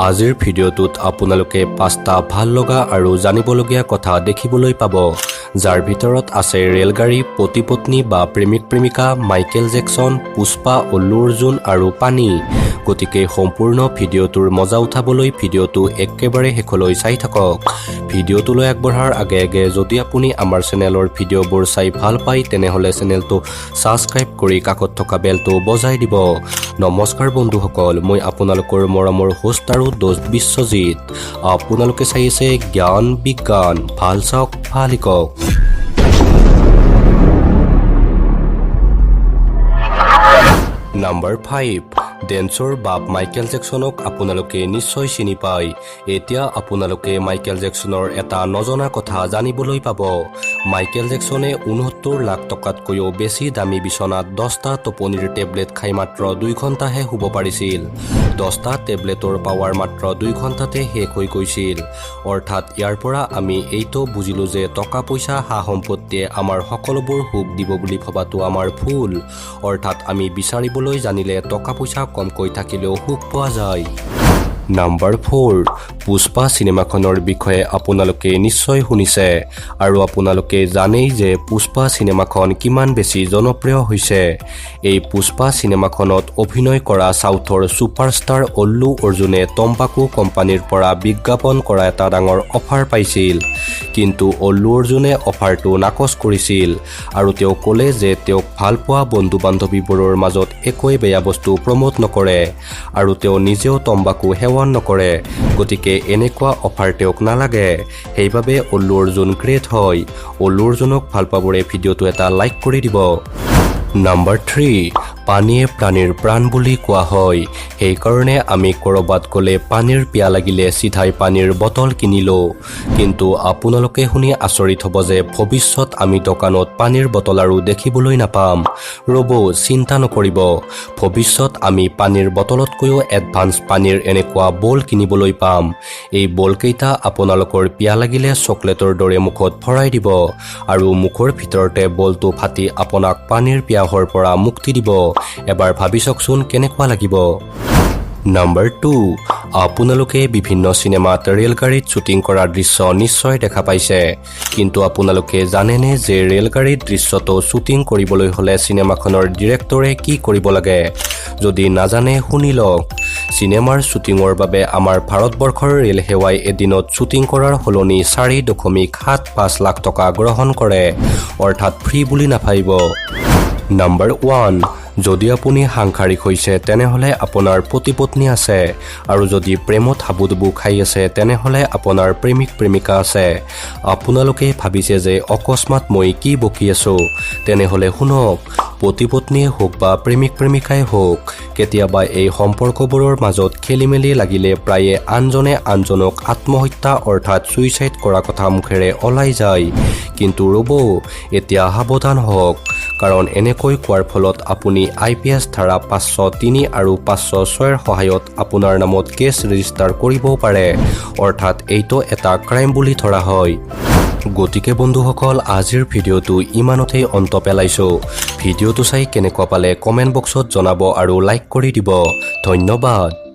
আজিৰ ভিডিঅ'টোত আপোনালোকে 5টা ভাল লগা আৰু জানিবলগীয়া কথা দেখিবলৈ পাব, যাৰ ভিতৰত আছে ৰেলগাড়ী, পতি-পত্নী বা প্ৰেমিক-প্ৰেমিকা, মাইকেল জেকসন, পুষ্পা, আলু অৰ্জুন আৰু পানী। গতিকে সম্পূৰ্ণ ভিডিঅ'টোৰ মজা উঠাবলৈ ভিডিঅ'টো একেবাৰে শেষলৈ চাই থাকক। ভিডিঅ'টোলৈ আগবঢ়াৰ আগে যদি আপুনি আমাৰ চেনেলৰ ভিডিঅ'বোৰ চাই ভাল পায় তেনেহ'লে চেনেলটো ছাবস্ক্ৰাইব কৰি কাষত থকা বেলটো বজাই দিব। নমস্কাৰ বন্ধুসকল, মই আপোনালোকৰ মৰমৰ হোষ্ট আৰু দোস্ত বিশ্বজিত। আপোনালোকে চাই আছে জ্ঞান বিজ্ঞান। ভাল চাওক, ভাল শিকক। নাম্বাৰ 5, ডেন্সৰ বাপ মাইকেল জেকসনক আপোনালোকে নিশ্চয় চিনি পায়। এতিয়া আপোনালোকে মাইকেল জেকসনৰ এটা নজনা কথা জানিবলৈ পাব। মাইকেল জেকসনে 69 লাখ টকাতকৈও বেছি দামী বিচনাত 10টা টোপনিৰ টেবলেট খাই মাত্ৰ 2 ঘণ্টাহে শুব পাৰিছিল। 10টা টেবলেটৰ পাৱাৰ মাত্ৰ 2 ঘণ্টাতে শেষ হৈ গৈছিল। অৰ্থাৎ ইয়াৰ পৰা আমি এইটো বুজিলো যে টকা পইচা সা সম্পত্তিয়ে আমাৰ সকলোবোৰ সুখ দিব বুলি ভবাটো আমাৰ ভুল। অৰ্থাৎ আমি বিচাৰিবলৈ জানিলে টকা পইচা কমকৈ থাকিলেও সুখ পোৱা যায়। নাম্বাৰ 4, পুষ্পা চিনেমাখনৰ বিষয়ে আপোনালোকে নিশ্চয় শুনিছে আৰু আপোনালোকে জানেই যে পুষ্পা চিনেমাখন কিমান বেছি জনপ্ৰিয় হৈছে। এই পুষ্পা চিনেমাখনত অভিনয় কৰা সাউথৰ ছুপাৰষ্টাৰ আলু অৰ্জুনে তম্বাকু কোম্পানীৰ পৰা বিজ্ঞাপন কৰা এটা ডাঙৰ অফাৰ পাইছিল। কিন্তু আলু অৰ্জুনে অফাৰটো নাকচ কৰিছিল আৰু তেওঁ ক'লে যে তেওঁক ভাল পোৱা বন্ধু বান্ধৱীবোৰৰ মাজত একোৱেই বেয়া বস্তু প্ৰমোট নকৰে আৰু তেওঁ নিজেও তম্বাকু সেৱন নকৰে। গতিকে এনেকুৱা অফাৰ তেওঁক নালাগে। সেইবাবে আলু অৰ্জুন গ্ৰেট হয়। আলু অৰ্জুনক ভাল পাবৰে ভিডিঅ'টো এটা লাইক কৰি দিব। নাম্বাৰ 3, পানীয়ে প্ৰাণীৰ প্ৰাণ বুলি কোৱা হয়। সেইকাৰণে আমি ক'ৰবাত গ'লে পানীৰ পিয়া লাগিলে চিধাই পানীৰ বটল কিনিলো। কিন্তু আপোনালোকে শুনি আচৰিত হ'ব যে ভৱিষ্যত আমি দোকানত পানীৰ বটল আৰু দেখিবলৈ নাপাম। ৰ'ব, চিন্তা নকৰিব, ভৱিষ্যত আমি পানীৰ বটলতকৈও এডভান্স পানীৰ এনেকুৱা বল কিনিবলৈ পাম। এই বলকেইটা আপোনালোকৰ পিয়া লাগিলে চকলেটৰ দৰে মুখত ভৰাই দিব আৰু মুখৰ ভিতৰতে বলটো ফাটি আপোনাক পানীৰ পিয়াহৰ পৰা মুক্তি দিব। এবাৰ ভাবি চাওকচোন কেনেকুৱা লাগিব। নাম্বাৰ 2, আপোনালোকে বিভিন্ন চিনেমাত ৰেলগাড়ীত শ্বুটিং কৰাৰ দৃশ্য নিশ্চয় দেখা পাইছে। কিন্তু আপোনালোকে জানেনে যে ৰেলগাড়ীৰ দৃশ্যটো শ্বুটিং কৰিবলৈ হ'লে চিনেমাখনৰ ডিৰেক্টৰে কি কৰিব লাগে? যদি নাজানে শুনি লওক। চিনেমাৰ শ্বুটিঙৰ বাবে আমাৰ ভাৰতবৰ্ষৰ ৰেল সেৱাই এদিনত শ্বুটিং কৰাৰ সলনি 4.75 লাখ টকা গ্ৰহণ কৰে। অৰ্থাৎ ফ্ৰী বুলি নাভাবিব। নাম্বাৰ 1, যদি আপুনি সাংসাৰিক হৈছে তেনেহ'লে আপোনাৰ পতি-পত্নী আছে আৰু যদি প্ৰেমত হাবুডুবু খাই আছে তেনেহ'লে আপোনাৰ প্ৰেমিক-প্ৰেমিকা আছে। আপোনালোকে ভাবিছে যে অকস্মাত মই কি বকি আছোঁ? তেনেহ'লে শুনক, পতি-পত্নীয়ে হওক বা প্ৰেমিক-প্ৰেমিকাই হওক, কেতিয়াবা এই সম্পৰ্কবোৰৰ মাজত খেলিমেলি লাগিলে প্ৰায়ে আনজনে আনজনক আত্মহত্যা অৰ্থাৎ ছুইচাইড কৰা কথা মুখেৰে ওলাই যায়। কিন্তু ৰ'ব, এতিয়া সাৱধান হওক, কাৰণ এনেকৈ কোৱাৰ ফলত আপুনি IPS ধাৰা 503 আৰু 506ৰ সহায়ত আপোনাৰ নামত কেছ ৰেজিষ্টাৰ কৰিবও পাৰে। অৰ্থাৎ এইটো এটা ক্ৰাইম বুলি ধৰা হয়। গতিকে বন্ধুসকল, আজিৰ ভিডিঅ'টো ইমানতেই অন্ত পেলাইছোঁ। ভিডিঅ'টো চাই কেনেকুৱা পালে কমেণ্ট বক্সত জনাব আৰু লাইক কৰি দিব। ধন্যবাদ।